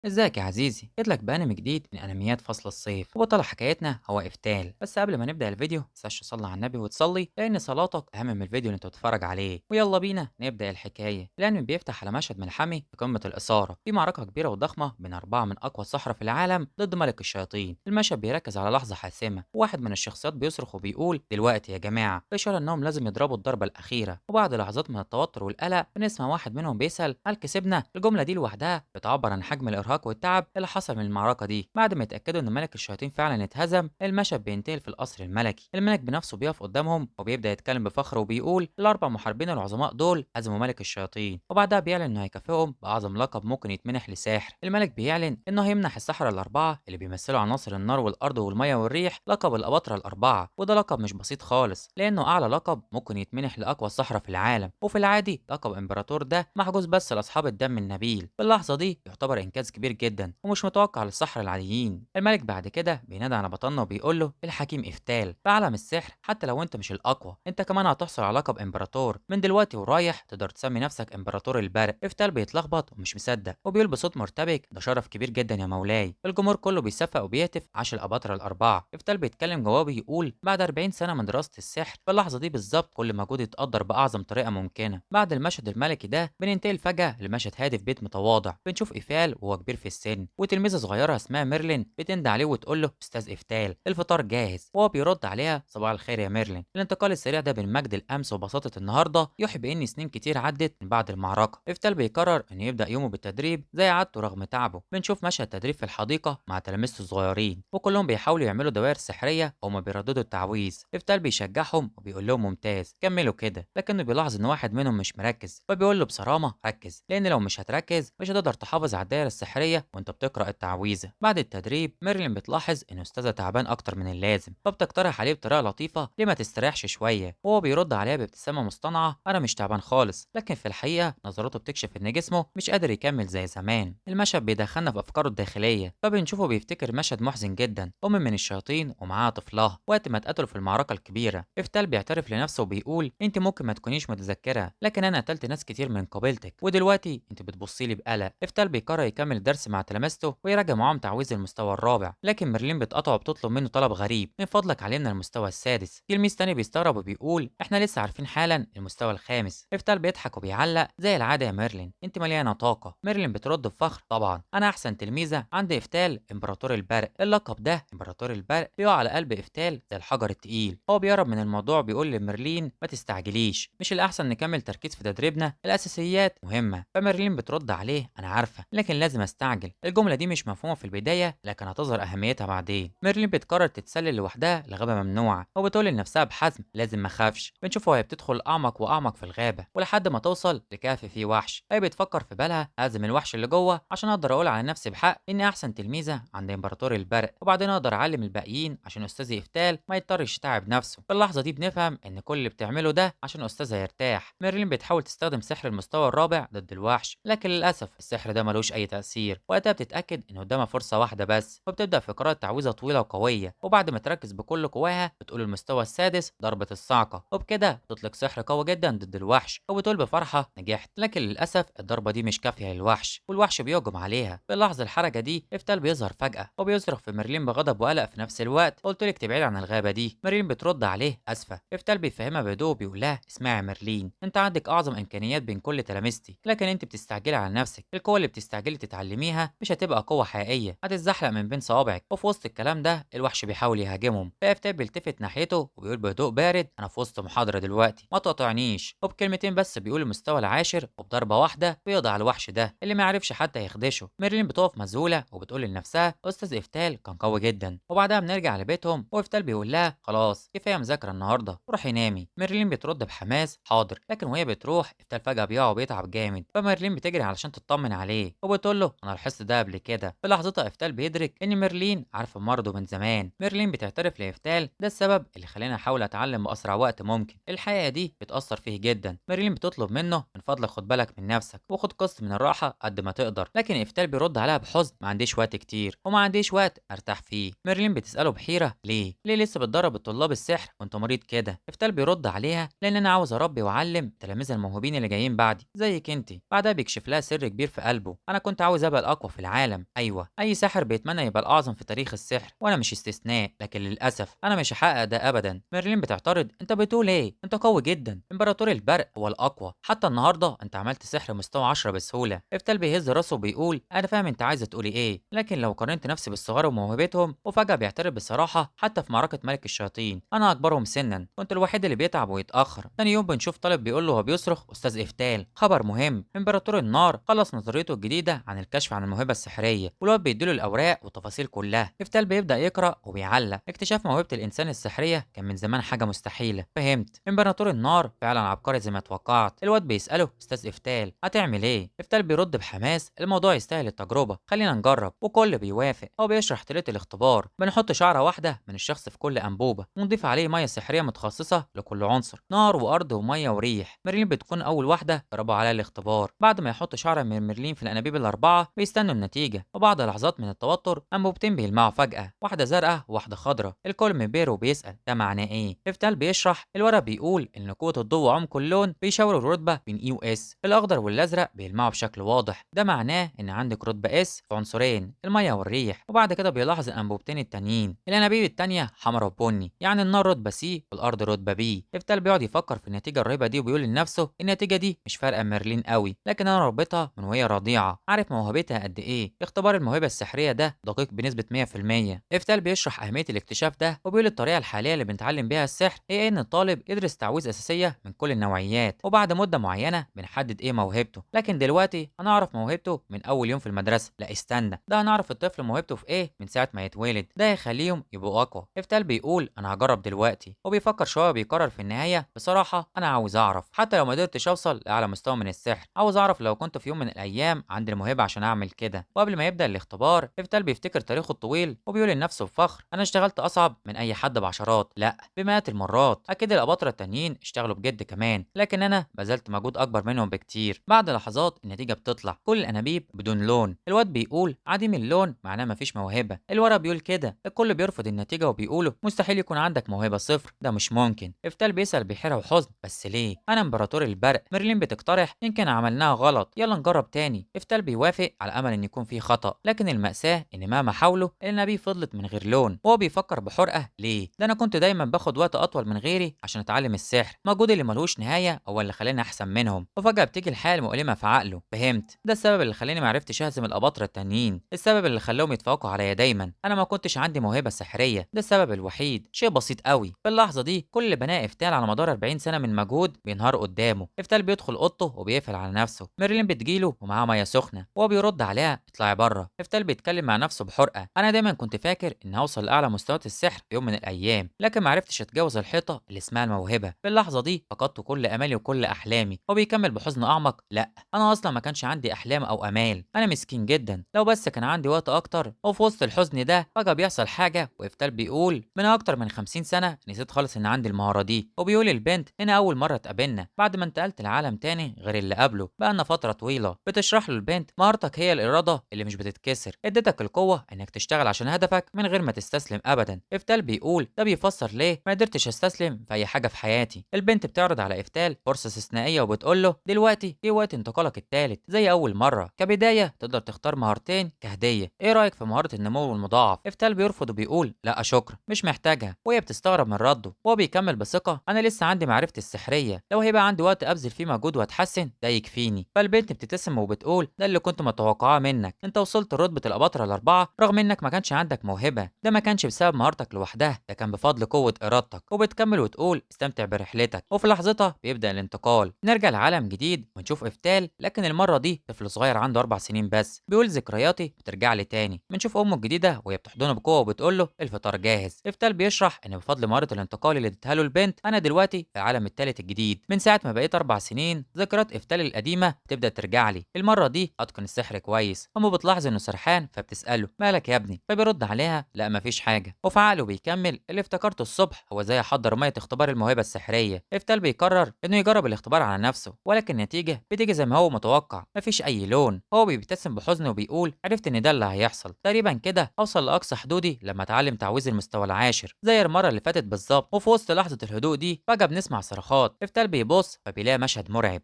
ازيك يا عزيزي؟ جيت بقى انمي جديد من انميات فصل الصيف، وبطل حكايتنا هو افتال. بس قبل ما نبدا الفيديو متنساش تصلي على النبي وتصلي، لان صلاتك اهم من الفيديو اللي انت بتتفرج عليه. ويلا بينا نبدا الحكايه. الانمي بيفتح على مشهد ملحمي في قمه الاثاره، في معركه كبيره وضخمه بين اربعه من اقوى السحرة في العالم ضد ملك الشياطين. المشهد بيركز على لحظه حاسمه، وواحد من الشخصيات بيصرخ وبيقول دلوقتي يا جماعه، اشاره انهم لازم يضربوا الضربه الاخيره. وبعد لحظات من التوتر والقلق بنسمع واحد منهم بيسال هل كسبنا. الجمله دي لوحدها بتعبر عن حجم الارهاق والتعب اللي حصل من المعركة دي. بعد ما يتأكدوا إن ملك الشياطين فعلا اتهزم، المشهد بينتقل في القصر الملكي. الملك بنفسه بيقف قدامهم وبيبدأ يتكلم بفخر وبيقول الأربع محاربين العظماء دول هزموا ملك الشياطين، وبعدها بيعلن إنه هيكافئهم بأعظم لقب ممكن يتمنح لساحر. الملك بيعلن إنه هيمنح السحرة الأربعة اللي بيمثلوا عناصر النار والأرض والمية والريح لقب الأباطرة الأربعة، وده لقب مش بسيط خالص، لأنه أعلى لقب ممكن يتمنح لأقوى السحرة في العالم. وفي العادي لقب إمبراطور ده محجوز بس لأصحاب الدم النبيل. في اللحظة دي يعتبر إنجاز كبير جدا ومش متوقع للسحرة العاديين. الملك بعد كده بينادي على بطلنا وبيقول له الحكيم افتال، في عالم السحر حتى لو انت مش الاقوى انت كمان هتحصل على لقب امبراطور. من دلوقتي ورايح تقدر تسمي نفسك امبراطور البرق. افتال بيتلخبط ومش مصدق وبيقول بصوت مرتبك ده شرف كبير جدا يا مولاي. الجمهور كله بيصفق وبيهتف عاش الاباطرة الاربعه. افتال بيتكلم جواه بيقول بعد 40 سنه من دراسه السحر في اللحظه دي بالظبط كل مجهود يتقدر باعظم طريقه ممكنه. بعد المشهد الملكي ده بننتقل فجاه لمشهد هادف بيت متواضع. بنشوف ايفال وهو كبير في السن، وتلميذه صغيره اسمها ميرلين بتندى عليه وتقول له استاذ افتال الفطار جاهز، وهو بيرد عليها صباح الخير يا ميرلين. الانتقال السريع ده بين مجد الامس وبساطه النهارده يوحي بان سنين كتير عدت من بعد المعركه. افتال بيقرر انه يبدا يومه بالتدريب زي عادته رغم تعبه. بنشوف مشهد تدريب في الحديقه مع تلاميذته الصغيرين، وكلهم بيحاولوا يعملوا دوائر سحريه وهما بيرددوا التعويذ. افتال بيشجعهم وبيقول لهم ممتاز كملوا كده، لكنه بيلاحظ ان واحد منهم مش مركز فبيقول له بصرامه ركز، لان لو مش هتركز مش هتقدر تحافظ على الدايره السحريه وانت بتقرا التعويذه. بعد التدريب ميرلين بتلاحظ ان استاذها تعبان اكتر من اللازم، فبتقترح عليه بطريقه لطيفه ليه ما تستريحش شويه. وهو بيرد عليها بابتسامه مصطنعه انا مش تعبان خالص، لكن في الحقيقه نظراته بتكشف ان جسمه مش قادر يكمل زي زمان. المشهد بيدخلنا في افكاره الداخليه، فبنشوفه بيفتكر مشهد محزن جدا. ام من الشياطين ومعاها طفلها وقت ما اتقتلوا في المعركه الكبيره. افتال بيعترف لنفسه وبيقول انت ممكن ما تكونيش متذكره، لكن انا قتلت ناس كتير من قبيلتك ودلوقتي انت بتبصي لي بقلق. افتال بيقرر يكمل الدرس مع تلامذته ويراجع معاهم تعويذ المستوى الرابع، لكن ميرلين بتقطعه وبتطلب منه طلب غريب من فضلك علمنا المستوى السادس. تلميذ تاني بيستغرب وبيقول احنا لسه عارفين حالا المستوى الخامس. افتال بيضحك وبيعلق زي العاده يا ميرلين انت مليانه طاقه. ميرلين بترد بفخر طبعا انا احسن تلميذه عند افتال امبراطور البرق. اللقب ده امبراطور البرق بيقع على قلب افتال زي الحجر التقيل. هو بيهرب من الموضوع بيقول لميرلين ما تستعجليش، مش الاحسن نكمل تركيز في تدريبنا، الاساسيات مهمه. فميرلين بترد عليه انا عارفه لكن لازم استعجل. الجمله دي مش مفهومه في البدايه لكن هتظهر اهميتها بعدين. ميرلين بتقرر تتسلل لوحدها لغابه ممنوعه وبتقول لنفسها بحزم لازم ما اخافش. بنشوفها وهي بتدخل اعمق واعمق في الغابه ولحد ما توصل لكهف فيه وحش. هي بتفكر في بالها هازم الوحش اللي جوه عشان اقدر اقول على نفسي بحق اني احسن تلميذه عند امبراطور البرق، وبعدين اقدر اعلم الباقيين عشان استاذي افتال ما يضطرش يتعب نفسه. في اللحظه دي بنفهم ان كل اللي بتعمله ده عشان استاذها يرتاح. ميرلين بتحاول تستخدم سحر المستوى الرابع ضد الوحش، لكن للاسف السحر ده ملوش اي تاثير. وقتها بتتاكد ان قدامها فرصه واحده بس، وبتبدا في قراءه تعويذه طويله وقويه. وبعد ما تركز بكل قواها بتقول المستوى السادس ضربه الصعقه، وبكده تطلق سحر قوي جدا ضد الوحش. وبتقول بفرحه نجحت، لكن للاسف الضربه دي مش كافيه للوحش والوحش بيهجم عليها. في اللحظه الحرجه دي افتال بيظهر فجاه وبيصرخ في ميرلين بغضب وقلق في نفس الوقت قلت لك تبعد عن الغابه دي. ميرلين بترد عليه اسفه. افتال بيفهمها بهدوء بيقول لها اسمعي يا ميرلين انت عندك اعظم امكانيات بين كل تلامذتي، لكن انت بتستعجلي على نفسك. القوه اللي بتستعجلي تتعلميها مش هتبقى قوه حقيقيه، هتتزحلق من بين صوابعك. وفي وسط الكلام ده الوحش بيحاول يهاجمهم، فافتال بيلتفت ناحيته وبيقول بهدوء بارد انا في وسط محاضره دلوقتي ما تقاطعنيش. وبكلمتين بس بيقول المستوى العاشر وبضربه واحده بيقضي على الوحش ده اللي ما عرفش حتى يخدشه. ميرلين بتقف مذهوله وبتقول لنفسها استاذ افتال كان قوي جدا. وبعدها بنرجع لبيتهم وافتال بيقول لها خلاص كفايه مذاكره النهارده روحي نامي. ميرلين بترد بحماس حاضر، لكن وهي بتروح افتال فجاه بيقع وبيتعب جامد. فميرلين بتجري علشان تطمن عليه وبتقول له انا لاحظت ده قبل كده. في لحظتها افتال بيدرك ان ميرلين عارفه مرضه من زمان. ميرلين بتعترف لافتال ده السبب اللي خلاني احاول اتعلم باسرع وقت ممكن. الحقيقه دي بتاثر فيه جدا. ميرلين بتطلب منه من فضلك خد بالك من نفسك وخد قسط من الراحه قد ما تقدر، لكن افتال بيرد عليها بحزن ما عنديش وقت كتير وما عنديش وقت ارتاح فيه. ميرلين بتساله بحيره ليه لسه بتدرب الطلاب السحر وانت مريض كده. افتال بيرد عليها لان انا عاوز اربي واعلم التلاميذ الموهوبين اللي جايين بعدي زيك انت. بعدها بيكشف لها سر كبير في قلبه انا كنت عاوز ازاي ابقى الاقوى في العالم. ايوه، اي ساحر بيتمنى يبقى الاعظم في تاريخ السحر، وانا مش استثناء، لكن للاسف انا مش هحقق ده ابدا. ميرلين بتعترض: انت بتقول ايه؟ انت قوي جدا، امبراطور البرق هو الاقوى، حتى النهارده انت عملت سحر مستوى 10 بسهوله. افتال بيهز راسه وبيقول: انا فاهم انت عايزه تقولي ايه، لكن لو قارنت نفسي بالصغار وموهبتهم. وفجاه بيعترف بصراحه: حتى في معركه ملك الشياطين انا اكبرهم سنا، كنت الوحيد اللي بيتعب ويتاخر. تاني يوم بنشوف طالب بيقول له وهو بيصرخ: استاذ افتال، خبر مهم، امبراطور النار خلص نظريته الجديده عن الكشف عن الموهبه السحريه. والواد بيديله الاوراق والتفاصيل كلها. افتال بيبدا يقرا وبيعلق: اكتشاف موهبه الانسان السحريه كان من زمان حاجه مستحيله. فهمت، امبراطور النار فعلا عبقري زي ما توقعت. الواد بيساله: استاذ افتال هتعمل ايه؟ افتال بيرد بحماس: الموضوع يستاهل التجربه، خلينا نجرب. وكل بيوافق. هو بيشرح طريقه الاختبار: بنحط شعره واحده من الشخص في كل انبوبه، ونضيف عليه ميه سحريه متخصصه لكل عنصر، نار وارض وميه وريح. ميرلين بتكون اول واحده جربوا عليها الاختبار. بعد ما يحط شعره من ميرلين في الانابيب الاربعه بيستنوا النتيجه، وبعد لحظات من التوتر انبوبتين بيلمعوا فجاه، واحده زرقاء وواحده خضراء. الكل منبهر وبيسال: ده معناه ايه؟ افتال بيشرح: الورق بيقول ان قوه الضوء وعمق اللون بيشاوروا الرتبه بين اي واس. الاخضر والازرق بيلمعوا بشكل واضح، ده معناه ان عندك رتبه اس في عنصرين الميه والريح. وبعد كده بيلاحظ الانبوبتين التانيين، الانابيب التانيه حمرا وبني، يعني النار رتبه سي والارض رتبه بي. افتال بيقعد يفكر في النتيجه الرهيبه دي وبيقول لنفسه: النتيجه دي مش فارقه ميرلين قوي، لكن انا ربيتها من وهي رضيعه، عارف موهبتها قد ايه. اختبار الموهبه السحريه ده دقيق بنسبه 100%. افتال بيشرح اهميه الاكتشاف ده وبيقول: الطريقه الحاليه اللي بنتعلم بيها السحر هي ان الطالب يدرس تعويذ اساسيه من كل النوعيات، وبعد مده معينه بنحدد ايه موهبته. لكن دلوقتي هنعرف موهبته من اول يوم في المدرسه. لا استنى، ده هنعرف الطفل موهبته في ايه من ساعه ما يتولد، ده هيخليهم يبقوا اقوى. افتال بيقول: انا هجرب دلوقتي. وبيفكر شويه وبيقرر في النهايه: بصراحه انا عاوز اعرف، حتى لو ما قدرتش اوصل لاعلى مستوى من السحر، عاوز اعرف لو كنت في يوم من الايام عندي الموهبه عشان اعمل كده. وقبل ما يبدا الاختبار افتال بيفتكر تاريخه الطويل وبيقول لنفسه بفخر: انا اشتغلت اصعب من اي حد بعشرات، لا بمئات المرات. اكيد الاباطره التانيين اشتغلوا بجد كمان، لكن انا بذلت مجهود اكبر منهم بكتير. بعد لحظات النتيجه بتطلع: كل الانابيب بدون لون. الواد بيقول: عديم اللون معناه مفيش موهبه. الورق بيقول كده. الكل بيرفض النتيجه وبيقولوا: مستحيل يكون عندك موهبه صفر، ده مش ممكن. افتال بيسال بحيره وحزن: بس ليه؟ انا امبراطور البرق. ميرلين بتقترح: يمكن عملناها غلط، يلا نجرب تاني. افتال بيوافق على امل ان يكون في خطا، لكن الماساه ان مهما حاولوا الانابيب فضلت من غير لون. وهو بيفكر بحرقه: ليه؟ ده انا كنت دايما باخد وقت اطول من غيري عشان اتعلم السحر، مجهودي اللي ملوش نهايه هو اللي خلاني احسن منهم. وفجاه بتيجي الحاله المؤلمه في عقله: فهمت، ده السبب اللي خلاني ما عرفتش اهزم الاباطره التانيين، السبب اللي خلاهم يتفوقوا عليا دايما. انا ما كنتش عندي موهبه سحريه، ده السبب الوحيد. شيء بسيط قوي. في اللحظه دي كل اللي بناه افتال على مدار 40 سنه من مجهود بينهار قدامه. افتال بيدخل اوضته وبيقفل على نفسه. ميرلين بتجيله ومعاها ميه سخنه، وهو بيرد عليها: اطلعي بره. افتال بيتكلم مع نفسه بحرقه: انا دايما كنت فاكر ان هوصل لاعلى مستويات السحر في يوم من الايام، لكن ما عرفتش اتجاوز الحيطه اللي اسمها الموهبه. في اللحظه دي فقدت كل امالي وكل احلامي. وبيكمل بحزن اعمق: لا، انا اصلا ما كانش عندي احلام او امال، انا مسكين جدا، لو بس كان عندي وقت اكتر. وفي وسط الحزن ده فجاه بيحصل حاجه، وافتال بيقول: من اكتر من 50 سنه نسيت خالص ان عندي المهاره دي. وبيقول: البنت هنا اول مره اتقابلنا بعد ما انتقلت لعالم تاني غير اللي قبله بقالنا فتره طويله. بتشرح له البنت: مهارتك هي الاراده اللي مش بتتكسر، اديتك القوه انك تشتغل عشان هدفك من غير ما تستسلم ابدا. افتال بيقول: ده بيفسر ليه ما قدرتش استسلم في اي حاجه في حياتي. البنت بتعرض على افتال فرصه استثنائيه وبتقول له: دلوقتي جه وقت انتقالك الثالث زي اول مره، كبدايه تقدر تختار مهارتين كهديه، ايه رايك في مهاره النمو المضاعف؟ افتال بيرفض وبيقول: لا شكرا، مش محتاجها. وهي بتستغرب من رده، وهو بيكمل بثقه: انا لسه عندي معرفتي السحريه، لو هيبقى عندي وقت ابذل فيه مجهود واتحسن ده يكفيني. فالبنت بتبتسم وبتقول: ده اللي كنت متوقعاه منك، انت وصلت لرتبه الاباطره الاربعه رغم انك ما كانش عندك موهبه، ده ما كانش بسبب مهارتك لوحدها، ده كان بفضل قوه ارادتك. وبتكمل وتقول: استمتع برحلتك. وفي لحظتها بيبدا الانتقال، نرجع لعالم جديد ونشوف افتال، لكن المره دي طفل صغير عنده 4 سنين بس. بيقول: ذكرياتي بترجع لي تاني. بنشوف امه الجديده وهي بتحضنه بقوه وبتقول له: الفطار جاهز. افتال بيشرح ان بفضل مهاره الانتقال اللي اديتها له البنت انا دلوقتي في العالم الثالث الجديد. من ساعه ما بقيت 4 سنين ذكريات افتال القديمه بتبدا ترجع لي، المره دي اتقن السحر كويس. امه بتلاحظ انه سرحان فبتساله: مالك يا ابني؟ فبيرد عليها: لا مفيش حاجه. وفي عقله بيكمل: اللي افتكرته الصبح هو ازاي احضر ميه اختبار الموهبه السحريه. افتال بيقرر انه يجرب الاختبار على نفسه، ولكن النتيجه بتيجي زي ما هو متوقع، مفيش اي لون. هو بيبتسم بحزن وبيقول: عرفت ان ده اللي هيحصل، تقريبا كده اوصل لاقصى حدودي لما اتعلم تعويذ المستوى العاشر زي المره اللي فاتت بالظبط. وفي وسط لحظه الهدوء دي فجاه بنسمع صرخات. افتال بيبص فبيلاقي مشهد مرعب: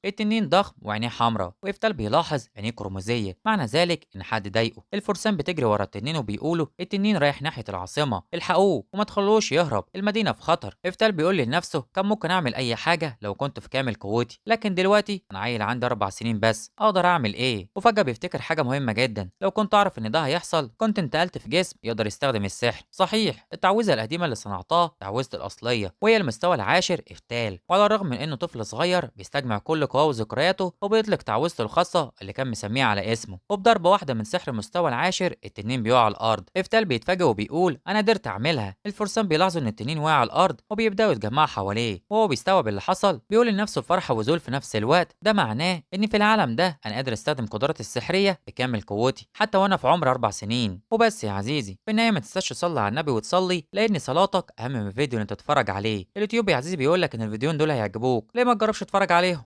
التنين ضخم وعينيه حمراء. وافتال بيلاحظ عينيه تنانيق رمزيه، معنى ذلك ان حد ضايقه. الفرسان بتجري ورا التنين وبيقولوا التنين رايح ناحيه العاصمه، الحقوه وما تخلوش يهرب، المدينه في خطر. افتال بيقول لنفسه كان ممكن اعمل اي حاجه لو كنت في كامل قوتي، لكن دلوقتي انا عيل عندي 4 سنين بس، اقدر اعمل ايه؟ وفجاه بيفتكر حاجه مهمه جدا، لو كنت اعرف ان ده هيحصل كنت انتقلت في جسم يقدر يستخدم السحر. صحيح التعويذه القديمه اللي صنعتها تعويذه الاصليه، وهي المستوى العاشر افتال، وعلى الرغم من انه طفل صغير بيستجمع كل قواه وذكرياته وبيطلق تعويذته الخاصه اللي كان مسميها على اسمه. وبضربه واحده من سحر المستوى العاشر التنين بيقع على الارض. افتال بيتفاجئ وبيقول انا قدرت اعملها. الفرسان بيلاحظوا ان التنين واقع على الارض وبيبداوا يتجمعوا حواليه، وهو بيستوعب اللي حصل بيقول لنفسه بفرحه وذهول في نفس الوقت، ده معناه ان في العالم ده انا قادر استخدم قدراتي السحريه بكامل قوتي حتى وانا في عمر 4 سنين. وبس يا عزيزي، في النهايه ما تنساش تصلي على النبي وتصلي، لان صلاتك اهم من الفيديو اللي انت تتفرج عليه. اليوتيوب يا عزيزي بيقول لك ان الفيديوهين دول هيعجبوك، ليه ما تجربش تتفرج عليهم؟